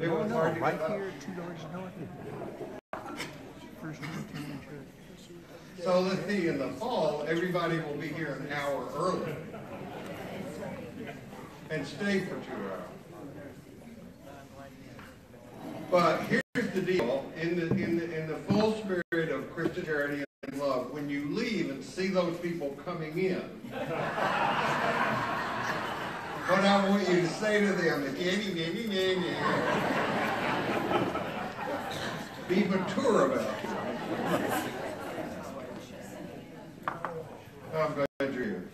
It was hard to right get up. here, 2 doors north. First Unitarian Church. So let's see, in the fall, everybody will be here an hour early and stay for 2 hours. But here's the deal: in the full spirit of Christian charity and love, when you leave and see those people coming in, what I want you to say to them is, be mature about it. I'm glad you're here.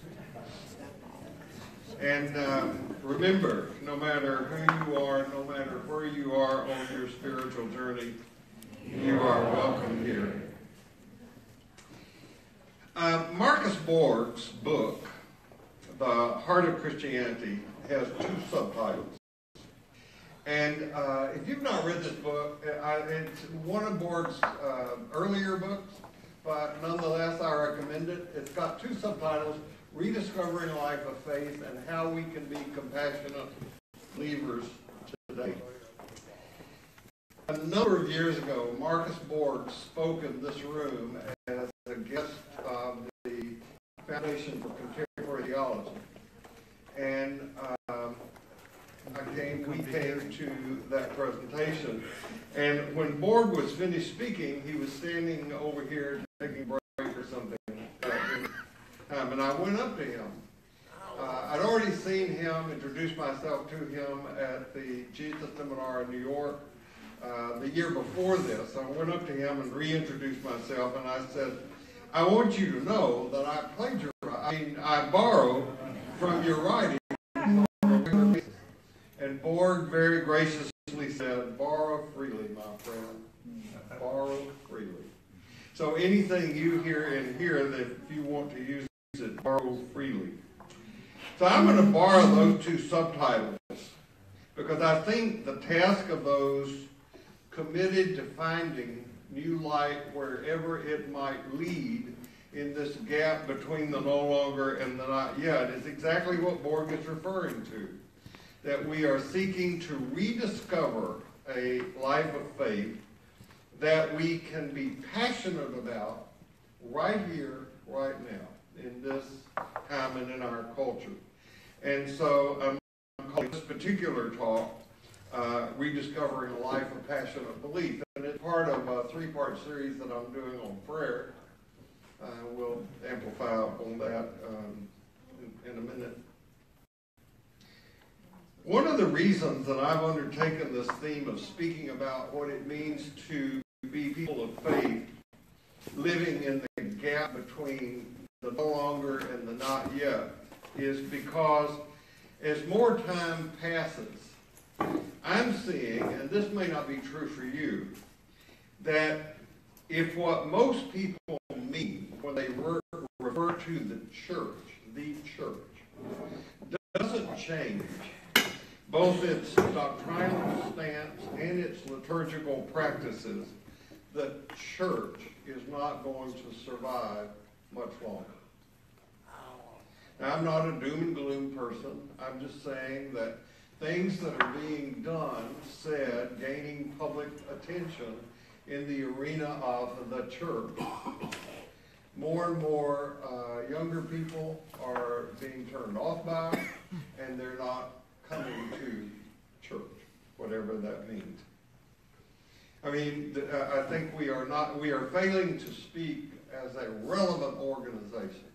And remember, no matter who you are, no matter where you are on your spiritual journey, you are welcome here. Marcus Borg's book, The Heart of Christianity, has 2 subtitles. And if you've not read this book, it's one of Borg's earlier books, but nonetheless I recommend it. It's got 2 subtitles: Rediscovering a Life of Faith and How We Can Be Compassionate Believers Today. A number of years ago, Marcus Borg spoke in this room as a guest of the Foundation for Contemporary Theology. And we came to that presentation. And when Borg was finished speaking, he was standing over here taking a break or something. And I went up to him. I'd already seen him, introduced myself to him at the Jesus Seminar in New York the year before this. I went up to him and reintroduced myself, and I said, I want you to know that I borrow from your writing. And Borg very graciously said, borrow freely, my friend. Borrow freely. So anything you hear in here that if you want to use it, borrow freely. So I'm going to borrow those 2 subtitles because I think the task of those committed to finding new light wherever it might lead in this gap between the no longer and the not yet is exactly what Borg is referring to. That we are seeking to rediscover a life of faith that we can be passionate about right here, right now, in this time and in our culture. And so I'm calling this particular talk Rediscovering a Life of Passionate Belief. And it's part of a 3-part series that I'm doing on prayer. We'll amplify on that in a minute. One of the reasons that I've undertaken this theme of speaking about what it means to be people of faith, living in the gap between the no longer and the not yet, is because as more time passes, I'm seeing, and this may not be true for you, that if what most people mean when they refer to the church, doesn't change, both its doctrinal stance and its liturgical practices, the church is not going to survive much longer. Now, I'm not a doom and gloom person. I'm just saying that things that are being done, said, gaining public attention in the arena of the church. More and more younger people are being turned off by, and they're not coming to church, whatever that means. I mean, I think we are failing to speak as a relevant organization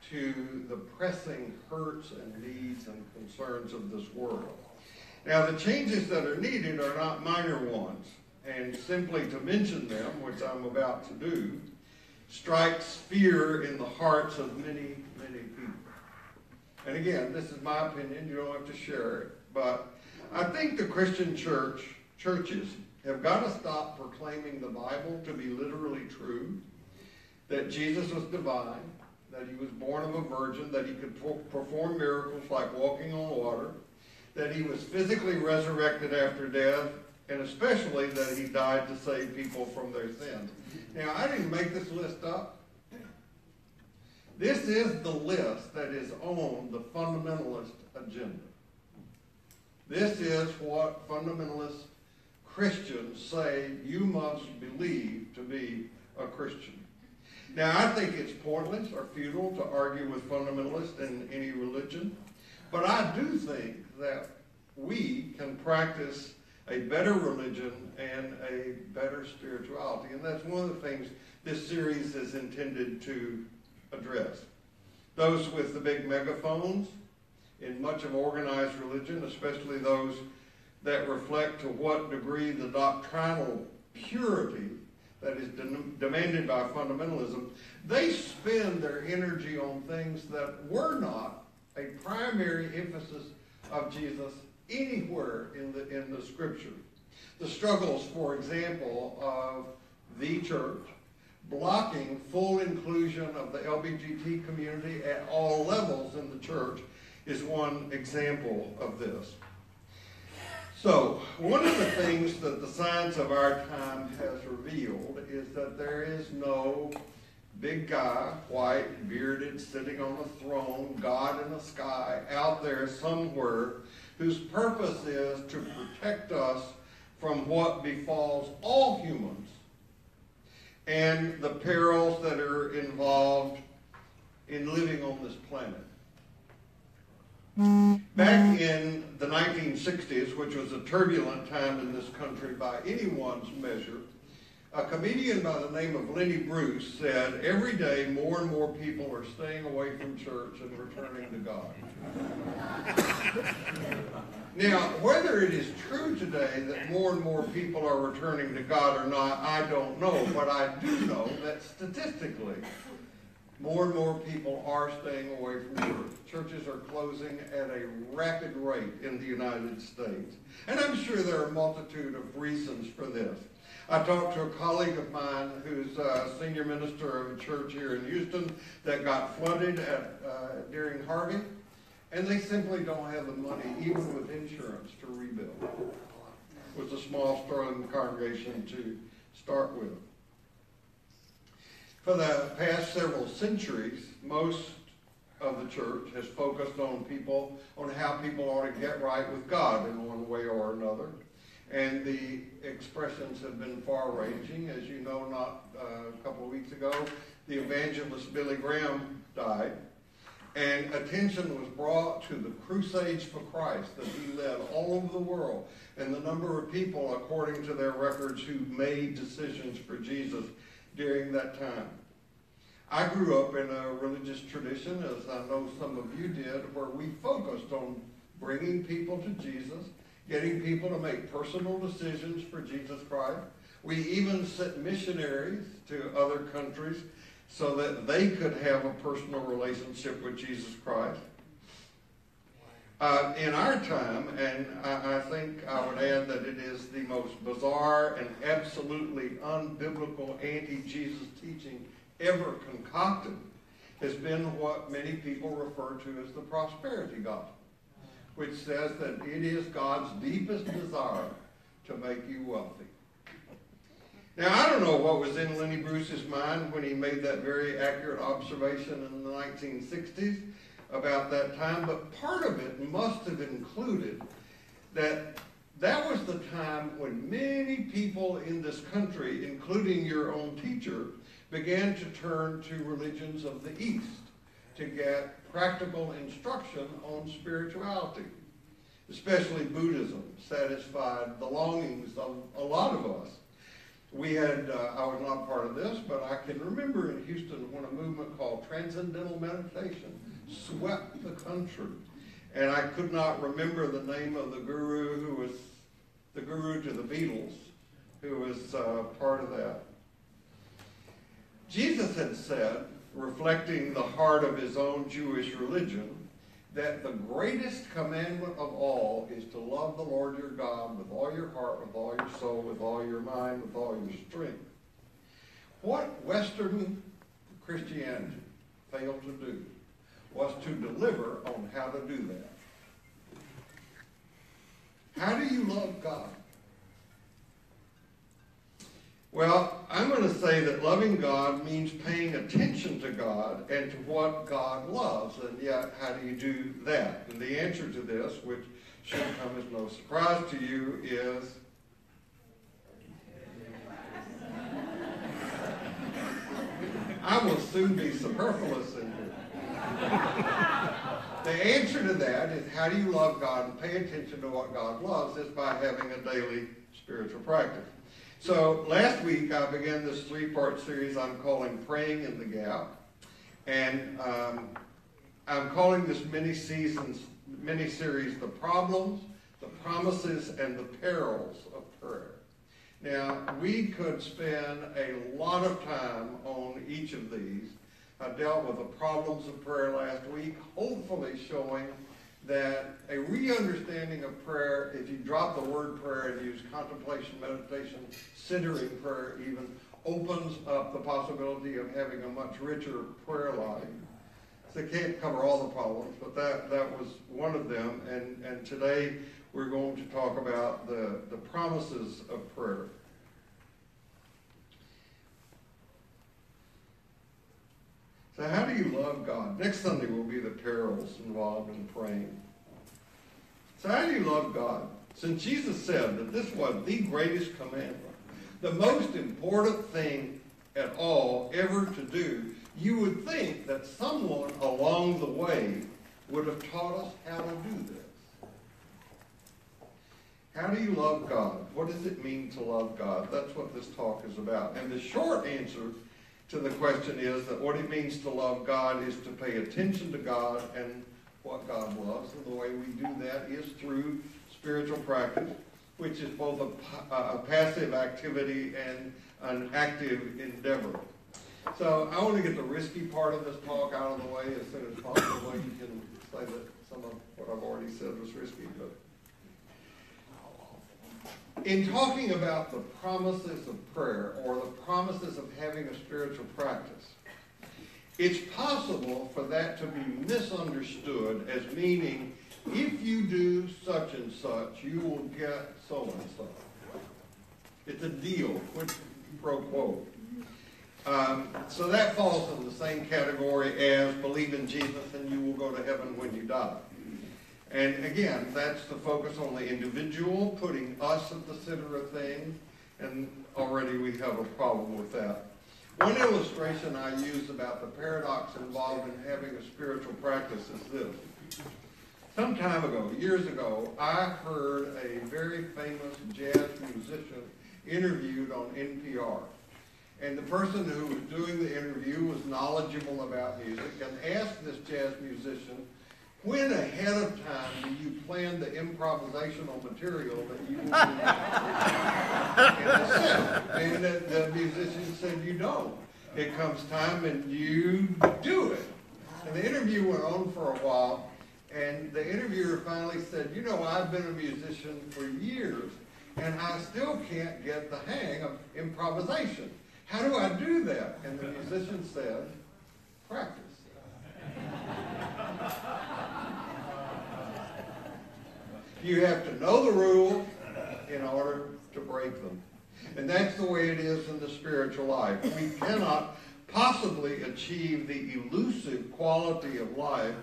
to the pressing hurts and needs and concerns of this world. Now, the changes that are needed are not minor ones, and simply to mention them, which I'm about to do, strikes fear in the hearts of many, many people. And again, this is my opinion, you don't have to share it, but I think the Christian churches have got to stop proclaiming the Bible to be literally true, that Jesus was divine, that he was born of a virgin, that he could perform miracles like walking on water, that he was physically resurrected after death, and especially that he died to save people from their sins. Now, I didn't make this list up. This is the list that is on the fundamentalist agenda. This is what fundamentalist Christians say you must believe to be a Christian. Now, I think it's pointless or futile to argue with fundamentalists in any religion, but I do think that we can practice a better religion and a better spirituality, and that's one of the things this series is intended to address. Those with the big megaphones in much of organized religion, especially those that reflect to what degree the doctrinal purity that is demanded by fundamentalism, they spend their energy on things that were not a primary emphasis of Jesus anywhere in the Scripture. The struggles, for example, of the church blocking full inclusion of the LGBT community at all levels in the church is one example of this. So, one of the things that the science of our time has revealed is that there is no big guy, white, bearded, sitting on a throne, God in the sky, out there somewhere, whose purpose is to protect us from what befalls all humans and the perils that are involved in living on this planet. Back in the 1960s, which was a turbulent time in this country by anyone's measure, a comedian by the name of Lenny Bruce said, every day more and more people are staying away from church and returning to God. Now, whether it is true today that more and more people are returning to God or not, I don't know, but I do know that statistically, more and more people are staying away from church. Churches are closing at a rapid rate in the United States. And I'm sure there are a multitude of reasons for this. I talked to a colleague of mine who's a senior minister of a church here in Houston that got flooded during Harvey, and they simply don't have the money, even with insurance, to rebuild. It was a small, struggling congregation to start with. For the past several centuries, most of the church has focused on how people ought to get right with God in one way or another. And the expressions have been far-ranging. As you know, not a couple of weeks ago, the evangelist Billy Graham died. And attention was brought to the crusades for Christ that he led all over the world. And the number of people, according to their records, who made decisions for Jesus during that time. I grew up in a religious tradition, as I know some of you did, where we focused on bringing people to Jesus, getting people to make personal decisions for Jesus Christ. We even sent missionaries to other countries so that they could have a personal relationship with Jesus Christ. In our time, and I think I would add that it is the most bizarre and absolutely unbiblical anti-Jesus teaching ever concocted, has been what many people refer to as the prosperity gospel, which says that it is God's deepest desire to make you wealthy. Now, I don't know what was in Lenny Bruce's mind when he made that very accurate observation in the 1960s about that time, but part of it must have included that was the time when many people in this country, including your own teacher, began to turn to religions of the East to get practical instruction on spirituality. Especially Buddhism satisfied the longings of a lot of us. We had, I was not part of this, but I can remember in Houston when a movement called Transcendental Meditation swept the country. And I could not remember the name of the guru who was the guru to the Beatles, who was part of that. Jesus had said, reflecting the heart of his own Jewish religion, that the greatest commandment of all is to love the Lord your God with all your heart, with all your soul, with all your mind, with all your strength. What Western Christianity failed to do was to deliver on how to do that. How do you love God? Well, I'm going to say that loving God means paying attention to God and to what God loves. And yet, how do you do that? And the answer to this, which should come as no surprise to you, is will soon be superfluous in here. The answer to that is, how do you love God and pay attention to what God loves, is by having a daily spiritual practice. So last week I began this 3-part series I'm calling Praying in the Gap. And I'm calling this mini-series The Problems, the Promises, and the Perils of Prayer. Now, we could spend a lot of time on each of these. I dealt with the problems of prayer last week, hopefully showing that a re-understanding of prayer, if you drop the word prayer and use contemplation, meditation, centering prayer even, opens up the possibility of having a much richer prayer life. So I can't cover all the problems, but that was one of them. And today we're going to talk about the promises of prayer. So how do you love God? Next Sunday will be the perils involved in praying. So how do you love God? Since Jesus said that this was the greatest commandment, the most important thing at all ever to do, you would think that someone along the way would have taught us how to do this. How do you love God? What does it mean to love God? That's what this talk is about. And the short answer to the question is that what it means to love God is to pay attention to God and what God loves. And the way we do that is through spiritual practice, which is both a passive activity and an active endeavor. So I want to get the risky part of this talk out of the way as soon as possible. You can say that some of what I've already said was risky, but in talking about the promises of prayer, or the promises of having a spiritual practice, it's possible for that to be misunderstood as meaning, if you do such and such, you will get so and so. It's a deal, quid pro quo. So that falls in the same category as believe in Jesus and you will go to heaven when you die. And again, that's the focus on the individual, putting us at the center of things, and already we have a problem with that. One illustration I use about the paradox involved in having a spiritual practice is this. Some time ago, years ago, I heard a very famous jazz musician interviewed on NPR. And the person who was doing the interview was knowledgeable about music and asked this jazz musician, when ahead of time do you plan the improvisational material that you will do in the set? And the musician said, you don't. It comes time and you do it. And the interview went on for a while, and the interviewer finally said, you know, I've been a musician for years, and I still can't get the hang of improvisation. How do I do that? And the musician said, practice. You have to know the rules in order to break them. And that's the way it is in the spiritual life. We cannot possibly achieve the elusive quality of life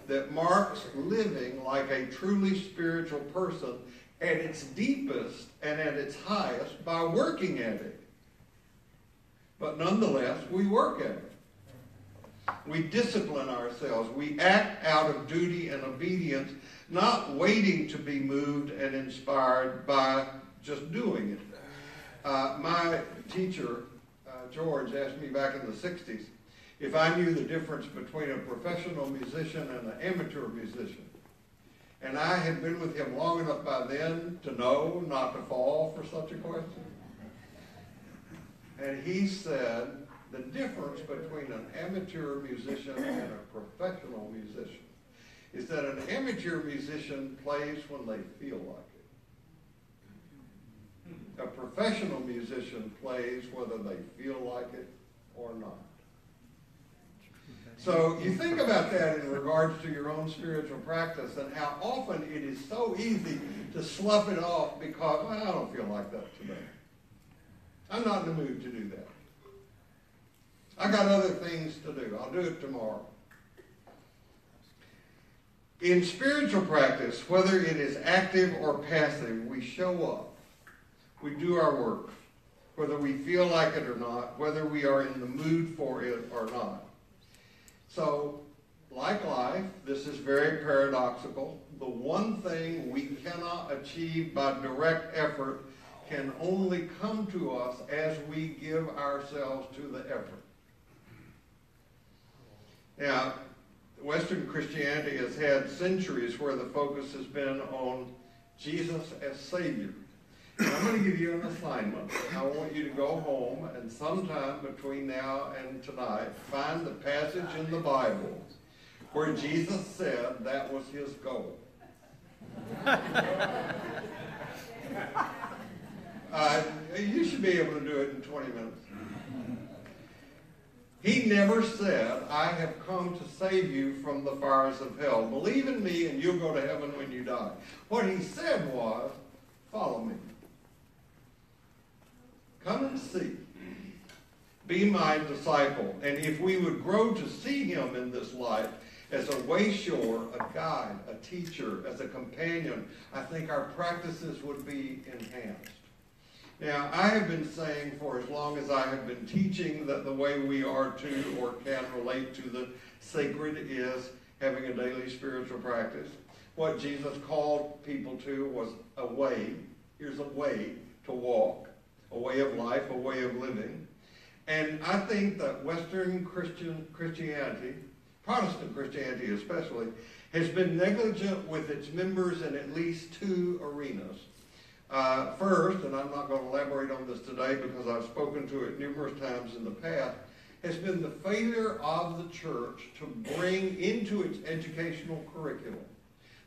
that marks living like a truly spiritual person at its deepest and at its highest by working at it. But nonetheless, we work at it. We discipline ourselves. We act out of duty and obedience, not waiting to be moved and inspired by just doing it. My teacher, George, asked me back in the 60s if I knew the difference between a professional musician and an amateur musician. And I had been with him long enough by then to know not to fall for such a question. And he said, the difference between an amateur musician and a professional musician is that an amateur musician plays when they feel like it. A professional musician plays whether they feel like it or not. So you think about that in regards to your own spiritual practice and how often it is so easy to slough it off because, well, I don't feel like that today. I'm not in the mood to do that. I got other things to do. I'll do it tomorrow. In spiritual practice, whether it is active or passive, we show up. We do our work. whether we feel like it or not, whether we are in the mood for it or not. So, like life, this is very paradoxical. The one thing we cannot achieve by direct effort can only come to us as we give ourselves to the effort. Now, Western Christianity has had centuries where the focus has been on Jesus as Savior. And I'm going to give you an assignment. I want you to go home and sometime between now and tonight find the passage in the Bible where Jesus said that was his goal. You should be able to do it in 20 minutes. He never said, I have come to save you from the fires of hell. Believe in me and you'll go to heaven when you die. What he said was, follow me. Come and see. Be my disciple. And if we would grow to see him in this life as a way-shower, a guide, a teacher, as a companion, I think our practices would be enhanced. Now, I have been saying for as long as I have been teaching that the way we are to or can relate to the sacred is having a daily spiritual practice. What Jesus called people to was a way. Here's a way to walk, a way of life, a way of living. And I think that Western Christianity, Protestant Christianity especially, has been negligent with its members in at least two arenas. First, and I'm not going to elaborate on this today because I've spoken to it numerous times in the past, has been the failure of the church to bring into its educational curriculum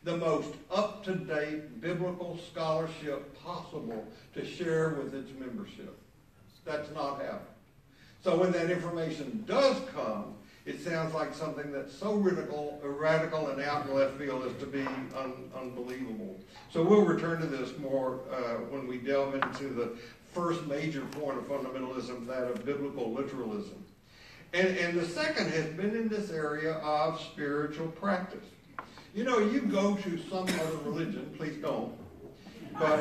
the most up-to-date biblical scholarship possible to share with its membership. That's not happening. So when that information does come, it sounds like something that's so radical and out in left field as to be unbelievable. So we'll return to this more when we delve into the first major point of fundamentalism, that of biblical literalism. And the second has been in this area of spiritual practice. You know, you go to some other religion, please don't, but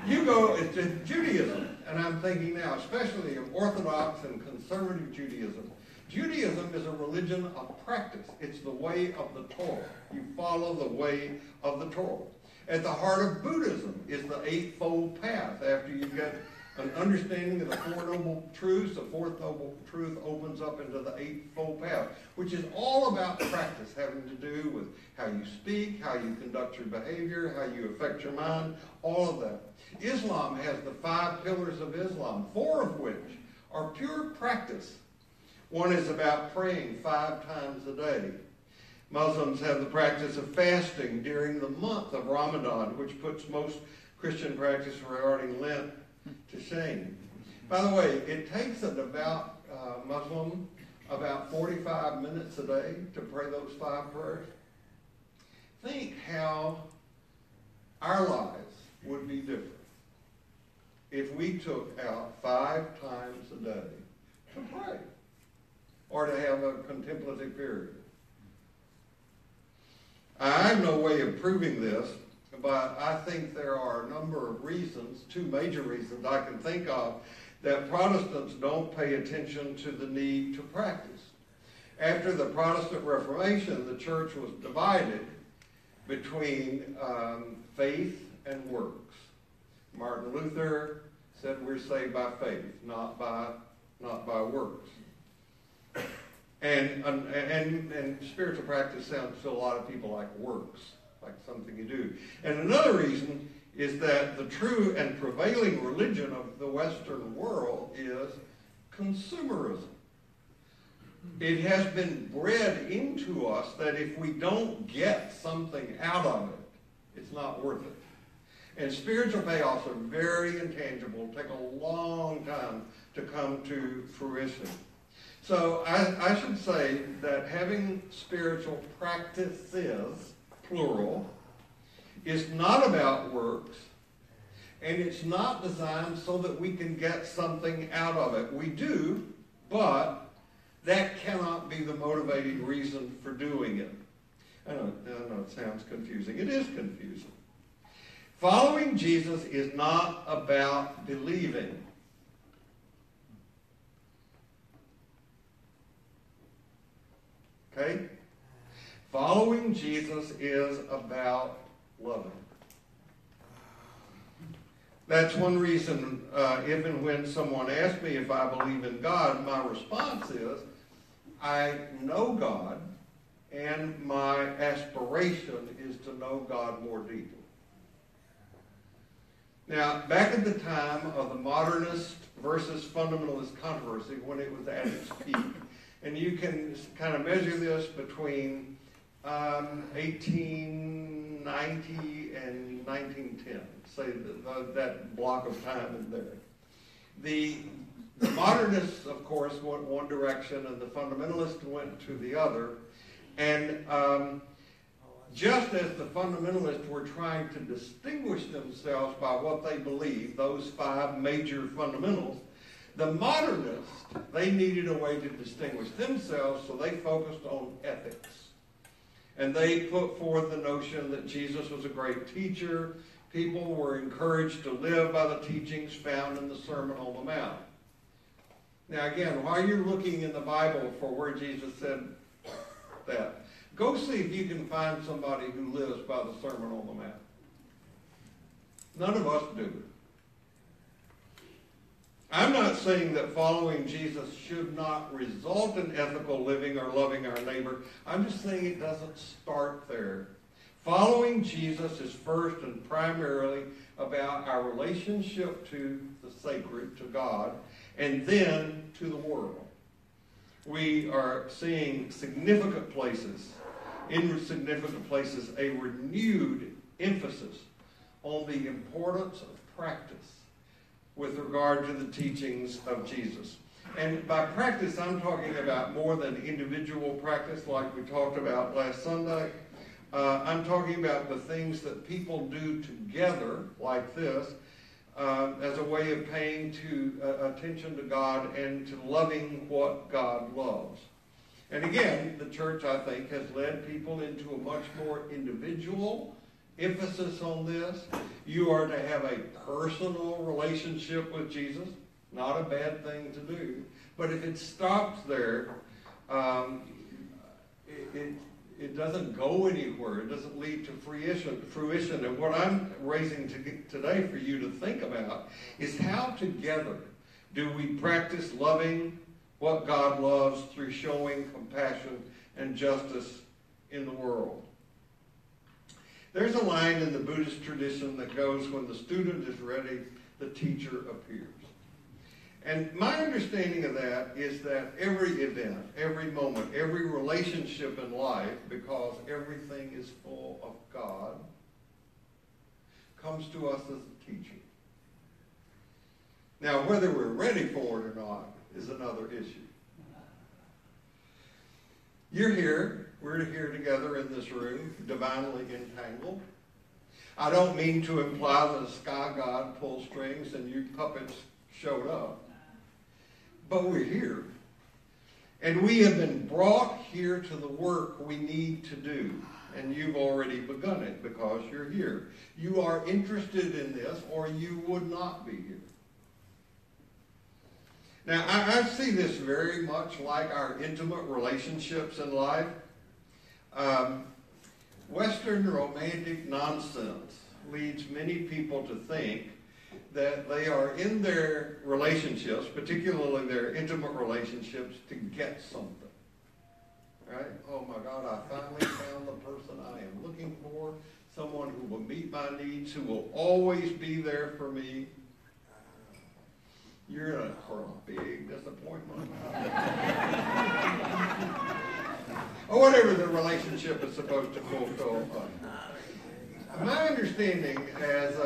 you go to Judaism, and I'm thinking now especially of Orthodox and conservative Judaism. Judaism is a religion of practice. It's the way of the Torah. You follow the way of the Torah. At the heart of Buddhism is the Eightfold Path. After you get an understanding of the Four Noble Truths, the fourth noble truth opens up into the Eightfold Path, which is all about practice, having to do with how you speak, how you conduct your behavior, how you affect your mind, all of that. Islam has the 5 pillars of Islam, 4 of which are pure practice. One is about praying 5 times a day. Muslims have the practice of fasting during the month of Ramadan, which puts most Christian practice regarding Lent to shame. By the way, it takes a devout Muslim about 45 minutes a day to pray those 5 prayers. Think how our lives would be different if we took out 5 times a day to pray, or to have a contemplative period. I have no way of proving this, but I think there are a number of reasons, 2 major reasons I can think of, that Protestants don't pay attention to the need to practice. After the Protestant Reformation, the church was divided between faith and works. Martin Luther said we're saved by faith, not by works. And spiritual practice sounds to a lot of people like works, like something you do. And another reason is that the true and prevailing religion of the Western world is consumerism. It has been bred into us that if we don't get something out of it, it's not worth it. And spiritual payoffs are very intangible, take a long time to come to fruition. So I should say that having spiritual practices, plural, is not about works, and it's not designed so that we can get something out of it. We do, but that cannot be the motivating reason for doing it. I know it sounds confusing. It is confusing. Following Jesus is not about believing. Okay? Following Jesus is about loving. That's one reason, if and when someone asks me if I believe in God, my response is, I know God, and my aspiration is to know God more deeply. Now, back at the time of the modernist versus fundamentalist controversy, when it was at its peak, and you can kind of measure this between 1890 and 1910, say that block of time in there. The modernists, of course, went one direction, and the fundamentalists went to the other. And just as the fundamentalists were trying to distinguish themselves by what they believed, those 5 major fundamentals, the modernists, they needed a way to distinguish themselves, so they focused on ethics. And they put forth the notion that Jesus was a great teacher. People were encouraged to live by the teachings found in the Sermon on the Mount. Now again, while you're looking in the Bible for where Jesus said that, go see if you can find somebody who lives by the Sermon on the Mount. None of us do. I'm not saying that following Jesus should not result in ethical living or loving our neighbor. I'm just saying it doesn't start there. Following Jesus is first and primarily about our relationship to the sacred, to God, and then to the world. We are seeing in significant places, a renewed emphasis on the importance of practice with regard to the teachings of Jesus. And by practice, I'm talking about more than individual practice like we talked about last Sunday. I'm talking about the things that people do together like this as a way of paying attention to God and to loving what God loves. And again, the church, I think, has led people into a much more individual emphasis on this. You are to have a personal relationship with Jesus. Not a bad thing to do. But if it stops there, it doesn't go anywhere. It doesn't lead to fruition. And what I'm raising today for you to think about is how together do we practice loving what God loves through showing compassion and justice in the world. There's a line in the Buddhist tradition that goes, when the student is ready, the teacher appears. And my understanding of that is that every event, every moment, every relationship in life, because everything is full of God, comes to us as a teacher. Now, whether we're ready for it or not is another issue. You're here. We're here together in this room, divinely entangled. I don't mean to imply that a sky god pulled strings and you puppets showed up. But we're here. And we have been brought here to the work we need to do. And you've already begun it because you're here. You are interested in this or you would not be here. Now, I see this very much like our intimate relationships in life. Western romantic nonsense leads many people to think that they are in their relationships, particularly their intimate relationships, to get something. Right? Oh my God, I finally found the person I am looking for, someone who will meet my needs, who will always be there for me. You're in for a big disappointment. Or whatever the relationship is supposed to fulfill. My understanding as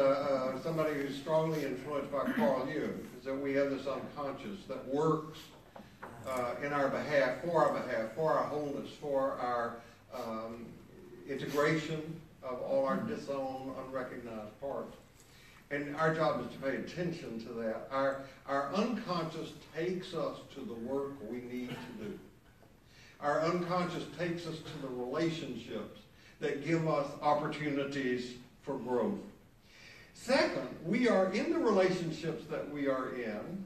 somebody who's strongly influenced by Carl Jung is that we have this unconscious that works in our behalf, for our wholeness, for our integration of all our disowned, unrecognized parts. And our job is to pay attention to that. Our unconscious takes us to the work we need to do. Our unconscious takes us to the relationships that give us opportunities for growth. Second, we are in the relationships that we are in,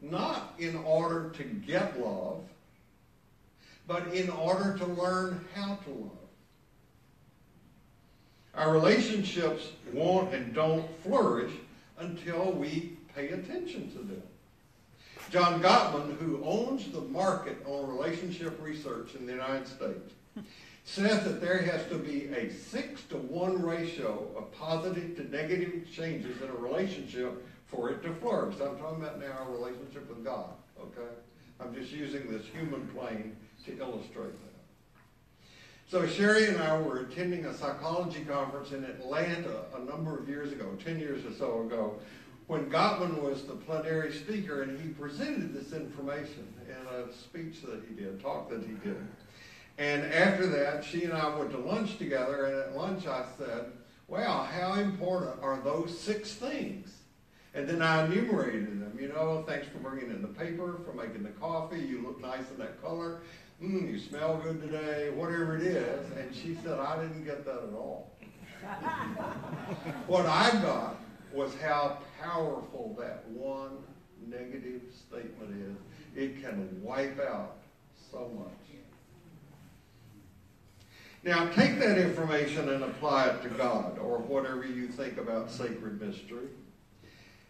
not in order to get love, but in order to learn how to love. Our relationships won't and don't flourish until we pay attention to them. John Gottman, who owns the market on relationship research in the United States, says that there has to be a 6-to-1 ratio of positive to negative changes in a relationship for it to flourish. I'm talking about now our relationship with God, okay? I'm just using this human plane to illustrate that. So Sherry and I were attending a psychology conference in Atlanta a number of years ago, 10 years or so ago, when Gottman was the plenary speaker, and he presented this information in a speech that he did, talk that he did. And after that, she and I went to lunch together, and at lunch I said, wow, how important are those 6 things? And then I enumerated them. You know, thanks for bringing in the paper, for making the coffee, you look nice in that color, you smell good today, whatever it is. And she said, I didn't get that at all. What I got was how powerful that one negative statement is. It can wipe out so much. Now, take that information and apply it to God, or whatever you think about sacred mystery.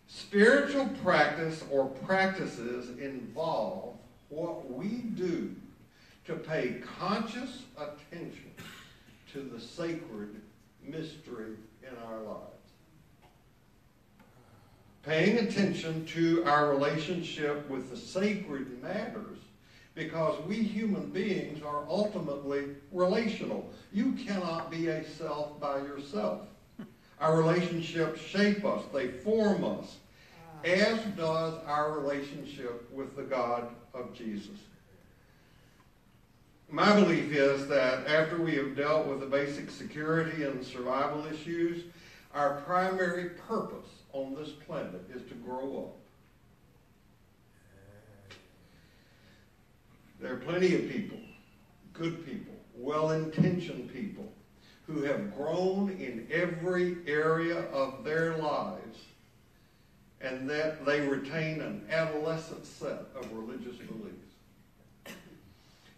Spiritual practice or practices involve what we do to pay conscious attention to the sacred mystery in our lives. Paying attention to our relationship with the sacred matters because we human beings are ultimately relational. You cannot be a self by yourself. Our relationships shape us. They form us, as does our relationship with the God of Jesus. My belief is that after we have dealt with the basic security and survival issues, our primary purpose on this planet is to grow up. There are plenty of people, good people, well-intentioned people, who have grown in every area of their lives, and that they retain an adolescent set of religious beliefs.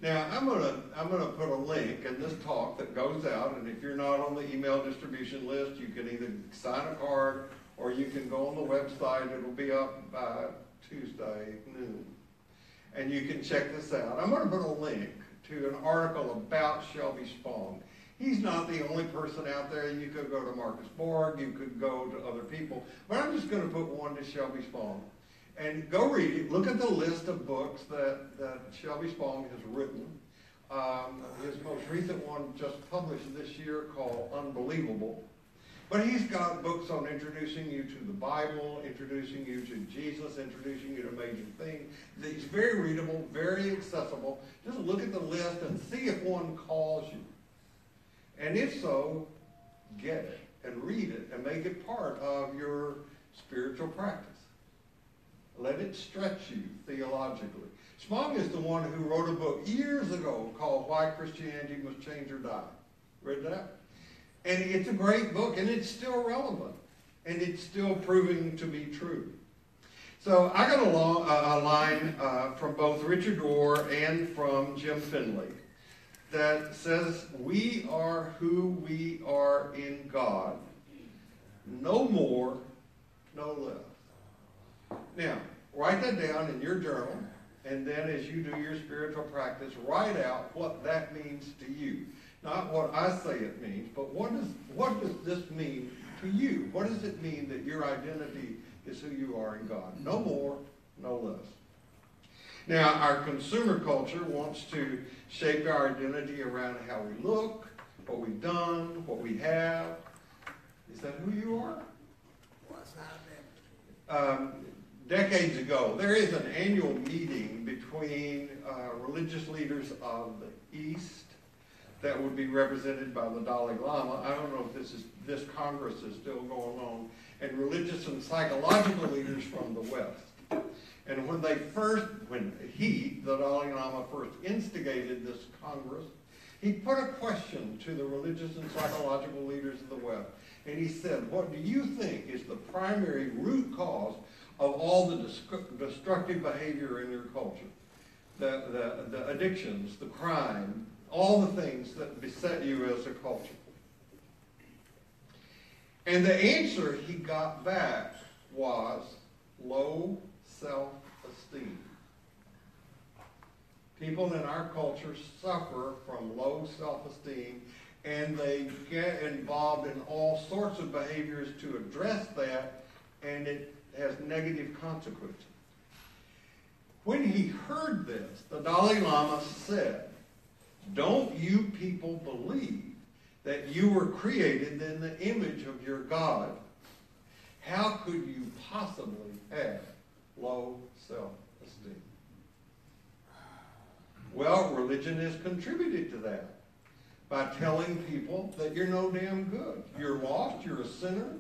Now, I'm gonna put a link in this talk that goes out, and if you're not on the email distribution list, you can either sign a card or you can go on the website. It'll be up by Tuesday noon. And you can check this out. I'm going to put a link to an article about Shelby Spong. He's not the only person out there. You could go to Marcus Borg. You could go to other people. But I'm just going to put one to Shelby Spong. And go read it. Look at the list of books that Shelby Spong has written. His most recent one just published this year called Unbelievable. But he's got books on introducing you to the Bible, introducing you to Jesus, introducing you to major things. He's very readable, very accessible. Just look at the list and see if one calls you. And if so, get it and read it and make it part of your spiritual practice. Let it stretch you theologically. Spong is the one who wrote a book years ago called Why Christianity Must Change or Die. Read that? And it's a great book, and it's still relevant, and it's still proving to be true. So I got a line from both Richard Rohr and from Jim Finley that says, we are who we are in God, no more, no less. Now, write that down in your journal, and then as you do your spiritual practice, write out what that means to you. Not what I say it means, but what does this mean to you? What does it mean that your identity is who you are in God? No more, no less. Now, our consumer culture wants to shape our identity around how we look, what we've done, what we have. Is that who you are? Decades ago, there is an annual meeting between religious leaders of the East that would be represented by the Dalai Lama. I don't know if this Congress is still going on, and religious and psychological leaders from the West. And when the Dalai Lama first instigated this Congress, he put a question to the religious and psychological leaders of the West. And he said, what do you think is the primary root cause of all the destructive behavior in your culture? the addictions, the crime, all the things that beset you as a culture. And the answer he got back was low self-esteem. People in our culture suffer from low self-esteem, and they get involved in all sorts of behaviors to address that, and it has negative consequences. When he heard this, the Dalai Lama said, "Don't you people believe that you were created in the image of your God? How could you possibly have low self-esteem?" Well, religion has contributed to that by telling people that you're no damn good. You're lost, you're a sinner,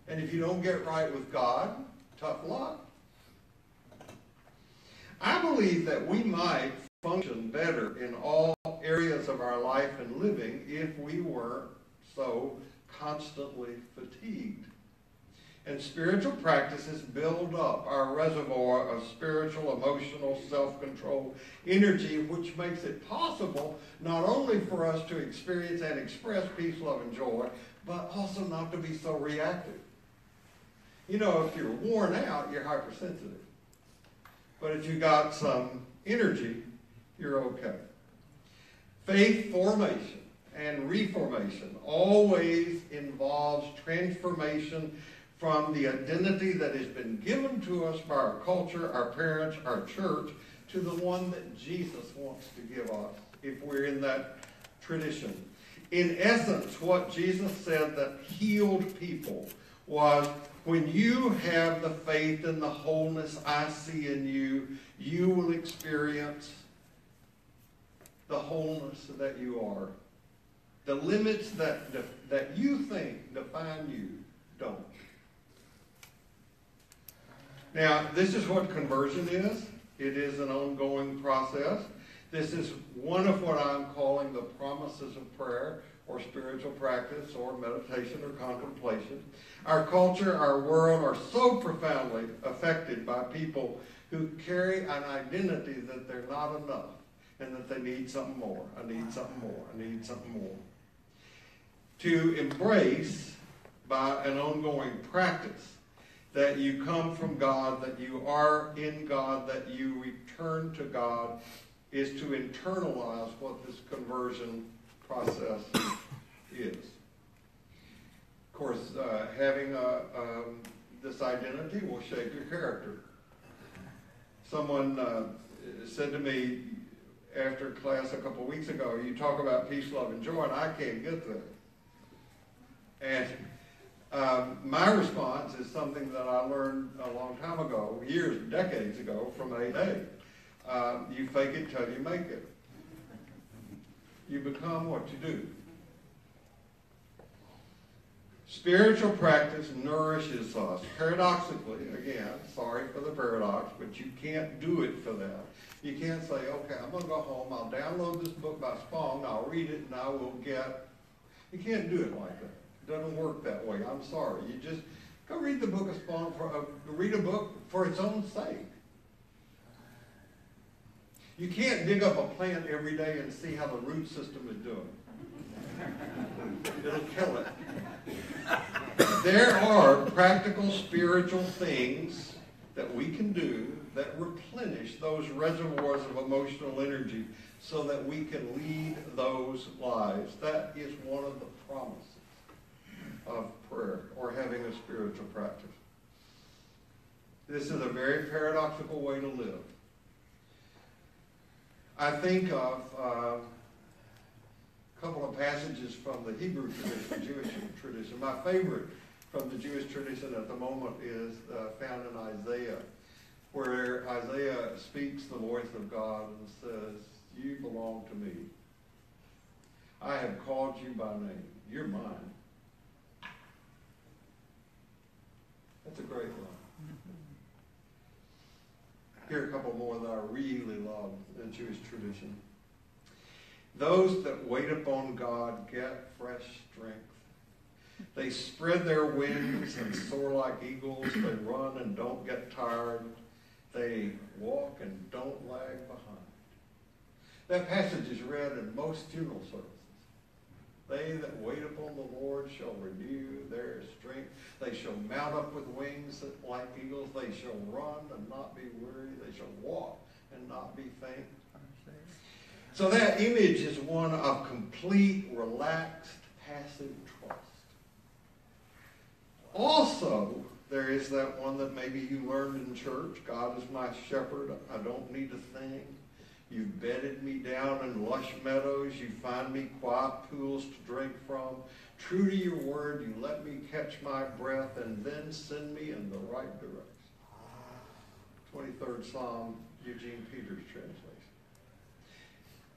and if you don't get right with God, tough luck. I believe that we might function better in all areas of our life and living if we weren't so constantly fatigued. And spiritual practices build up our reservoir of spiritual, emotional, self-control energy, which makes it possible not only for us to experience and express peace, love, and joy, but also not to be so reactive. You know, if you're worn out, you're hypersensitive. But if you got some energy, you're okay. Faith formation and reformation always involves transformation from the identity that has been given to us by our culture, our parents, our church, to the one that Jesus wants to give us, if we're in that tradition. In essence, what Jesus said that healed people was, when you have the faith in the wholeness I see in you, you will experience the wholeness that you are. The limits that you think define you don't. Now, this is what conversion is. It is an ongoing process. This is one of what I'm calling the promises of prayer, or spiritual practice, or meditation, or contemplation. Our culture, our world are so profoundly affected by people who carry an identity that they're not enough, and that they need something more. I need something more. I need something more. To embrace, by an ongoing practice, that you come from God, that you are in God, that you return to God, is to internalize what this conversion process is. Of course, having this identity will shape your character. Someone said to me after class a couple of weeks ago, "You talk about peace, love, and joy, and I can't get there." And my response is something that I learned a long time ago, decades ago, from AA. You fake it till you make it. You become what you do. Spiritual practice nourishes us. Paradoxically, again, sorry for the paradox, but you can't do it for that. You can't say, okay, I'm going to go home, I'll download this book by Spong, I'll read it, and I will get... You can't do it like that. It doesn't work that way. I'm sorry. You just go read the book of Spong, read a book for its own sake. You can't dig up a plant every day and see how the root system is doing. It'll kill it. There are practical spiritual things that we can do that replenish those reservoirs of emotional energy so that we can lead those lives. That is one of the promises of prayer, or having a spiritual practice. This is a very paradoxical way to live. I think of a couple of passages from the Hebrew tradition, Jewish tradition. My favorite from the Jewish tradition at the moment is found in Isaiah, where Isaiah speaks the voice of God and says, "You belong to me. I have called you by name. You're mine." That's a great line. Here are a couple more that I really love in Jewish tradition. "Those that wait upon God get fresh strength. They spread their wings and soar like eagles. They run and don't get tired. They walk and don't lag behind. That passage is read in most funeral services. They that wait upon the Lord shall renew their strength. They shall mount up with wings like eagles. They shall run and not be weary. They shall walk and not be faint. So that image is one of complete, relaxed, passive trust. Also, there is that one that maybe you learned in church. God is my shepherd. I don't need a thing. You've bedded me down in lush meadows. You find me quiet pools to drink from. True to your word, you let me catch my breath and then send me in the right direction. 23rd Psalm, Eugene Peters translation.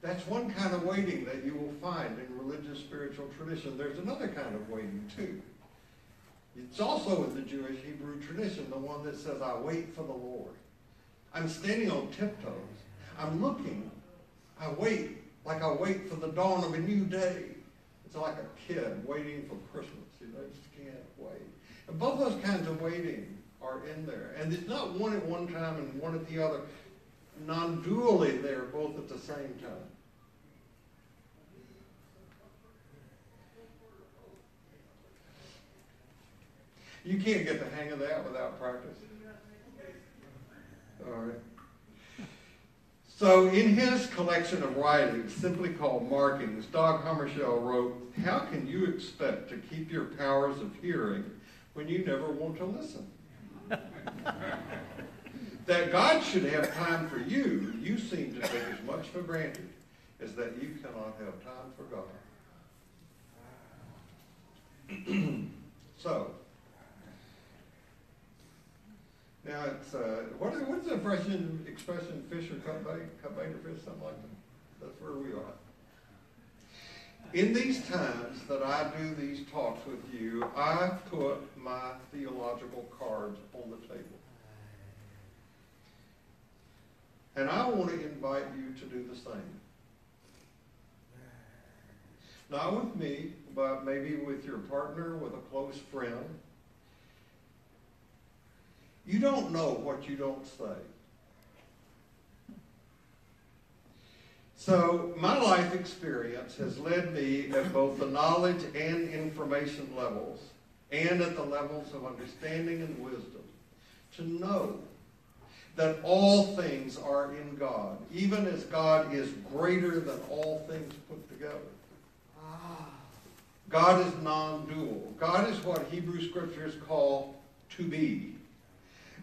That's one kind of waiting that you will find in religious spiritual tradition. There's another kind of waiting too. It's also in the Jewish Hebrew tradition, the one that says, I wait for the Lord. I'm standing on tiptoes. I'm looking. I wait like I wait for the dawn of a new day. It's like a kid waiting for Christmas. You know, just can't wait. And both those kinds of waiting are in there. And it's not one at one time and one at the other. Non-dually, they're both at the same time. You can't get the hang of that without practice. All right. So in his collection of writings, simply called Markings, Dag Hammarskjöld wrote, how can you expect to keep your powers of hearing when you never want to listen? That God should have time for you, you seem to take as much for granted as that you cannot have time for God. So, now it's, what's the expression, fish or cut bait or fish, something like that? That's where we are. In these times that I do these talks with you, I put my theological cards on the table. And I want to invite you to do the same. Not with me, but maybe with your partner, with a close friend. You don't know what you don't say. So my life experience has led me at both the knowledge and information levels and at the levels of understanding and wisdom to know that all things are in God, even as God is greater than all things put together. God is non-dual. God is what Hebrew scriptures call to be.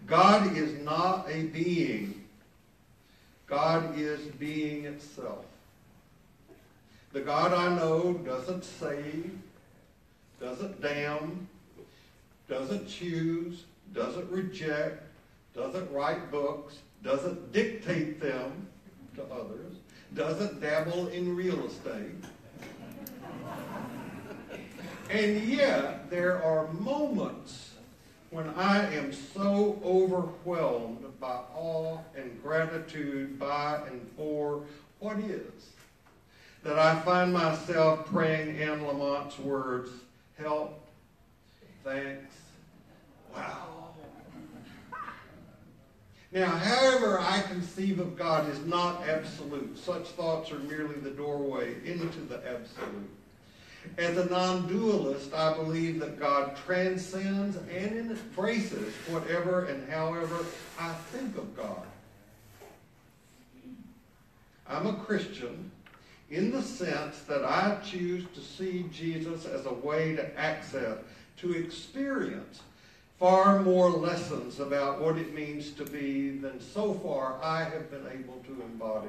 God is not a being. God is being itself. The God I know doesn't save, doesn't damn, doesn't choose, doesn't reject, doesn't write books, doesn't dictate them to others, doesn't dabble in real estate. And yet, there are moments when I am so overwhelmed by awe and gratitude by and for what is, that I find myself praying Anne Lamont's words, help, thanks, wow. Now, however I conceive of God is not absolute. Such thoughts are merely the doorway into the absolute. As a non-dualist, I believe that God transcends and embraces whatever and however I think of God. I'm a Christian in the sense that I choose to see Jesus as a way to access, to experience far more lessons about what it means to be than so far I have been able to embody.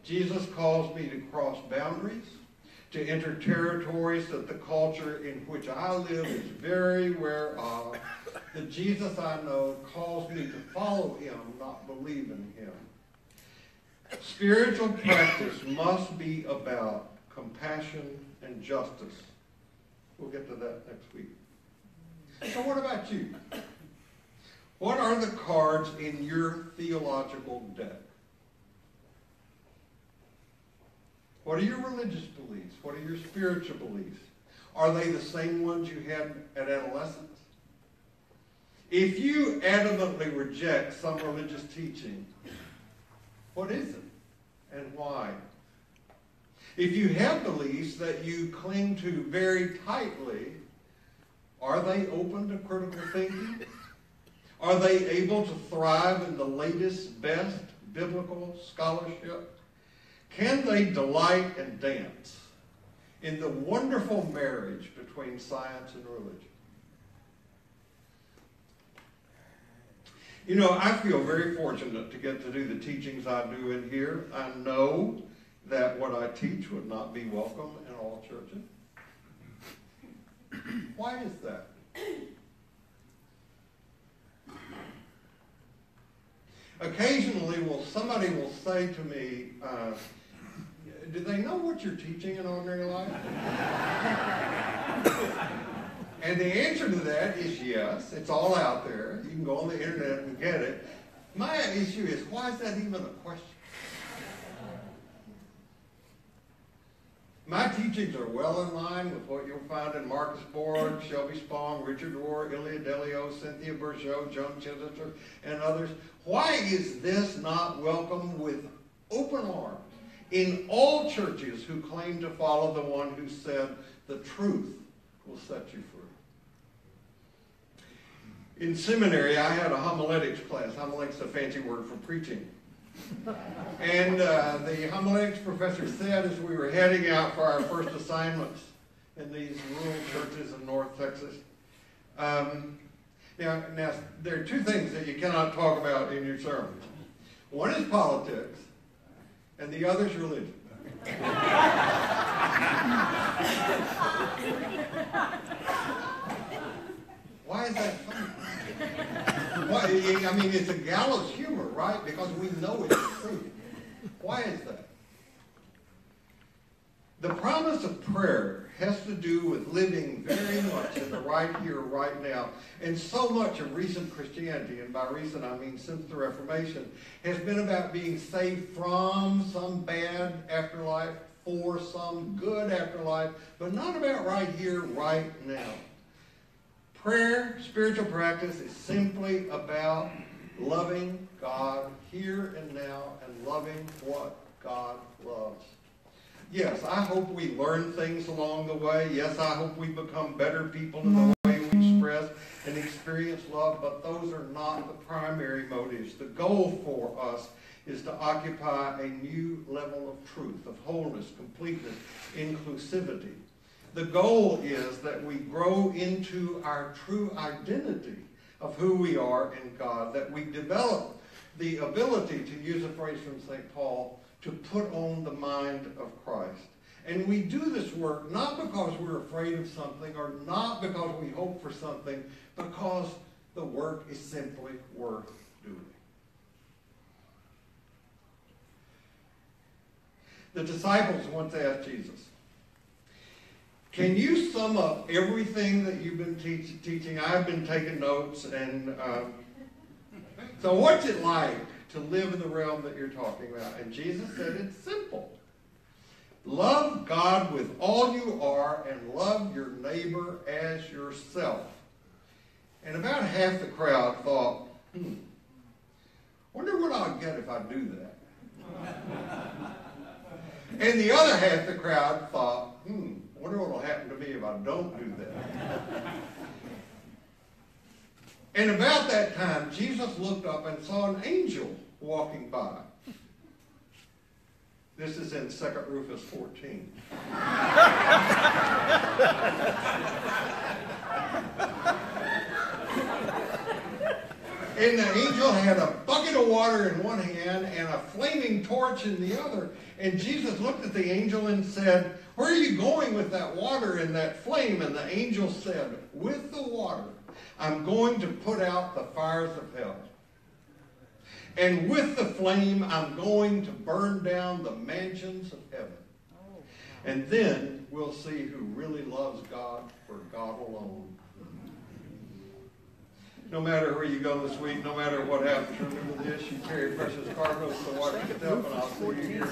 Jesus calls me to cross boundaries, to enter territories that the culture in which I live is very aware of. The Jesus I know calls me to follow him, not believe in him. Spiritual practice must be about compassion and justice. We'll get to that next week. So what about you? What are the cards in your theological deck? What are your religious beliefs? What are your spiritual beliefs? Are they the same ones you had at adolescence? If you adamantly reject some religious teaching, what is it and why? If you have beliefs that you cling to very tightly, are they open to critical thinking? Are they able to thrive in the latest, best biblical scholarship? Can they delight and dance in the wonderful marriage between science and religion? You know, I feel very fortunate to get to do the teachings I do in here. I know that what I teach would not be welcome in all churches. Why is that? Occasionally, somebody will say to me, do they know what you're teaching in ordinary life? And the answer to that is yes. It's all out there. You can go on the internet and get it. My issue is, why is that even a question? My teachings are well in line with what you'll find in Marcus Borg, Shelby Spong, Richard Rohr, Ilya Delio, Cynthia Bourgeot, Joan Chichester, and others. Why is this not welcome with open arms in all churches who claim to follow the one who said the truth will set you free? In seminary, I had a homiletics class. Homiletics is a fancy word for preaching. And the homiletics professor said as we were heading out for our first assignments in these rural churches in North Texas, now, there are two things that you cannot talk about in your sermons. One is politics, and the other is religion. Why is that funny? I mean, it's a gallows humor, right? Because we know it's true. Why is that? The promise of prayer has to do with living very much in the right here, right now. And so much of recent Christianity, and by recent I mean since the Reformation, has been about being saved from some bad afterlife for some good afterlife, but not about right here, right now. Prayer, spiritual practice, is simply about loving God here and now and loving what God loves. Yes, I hope we learn things along the way. Yes, I hope we become better people in the way we express and experience love, but those are not the primary motives. The goal for us is to occupy a new level of truth, of wholeness, completeness, inclusivity. The goal is that we grow into our true identity of who we are in God, that we develop the ability, to use a phrase from St. Paul, to put on the mind of Christ. And we do this work not because we're afraid of something or not because we hope for something, because the work is simply worth doing. The disciples once asked Jesus, can you sum up everything that you've been teaching? I've been taking notes, and so what's it like to live in the realm that you're talking about? And Jesus said it's simple. Love God with all you are and love your neighbor as yourself. And about half the crowd thought, wonder what I'll get if I do that. And the other half of the crowd thought, wonder what will happen to me if I don't do that. And about that time, Jesus looked up and saw an angel walking by. This is in 2 Rufus 14. And the angel had a bucket of water in one hand and a flaming torch in the other. And Jesus looked at the angel and said, where are you going with that water and that flame? And the angel said, with the water, I'm going to put out the fires of hell. And with the flame, I'm going to burn down the mansions of heaven. And then we'll see who really loves God for God alone. No matter where you go this week, no matter what happens, remember this, you carry precious cargoes to water yourself, and I'll see you here.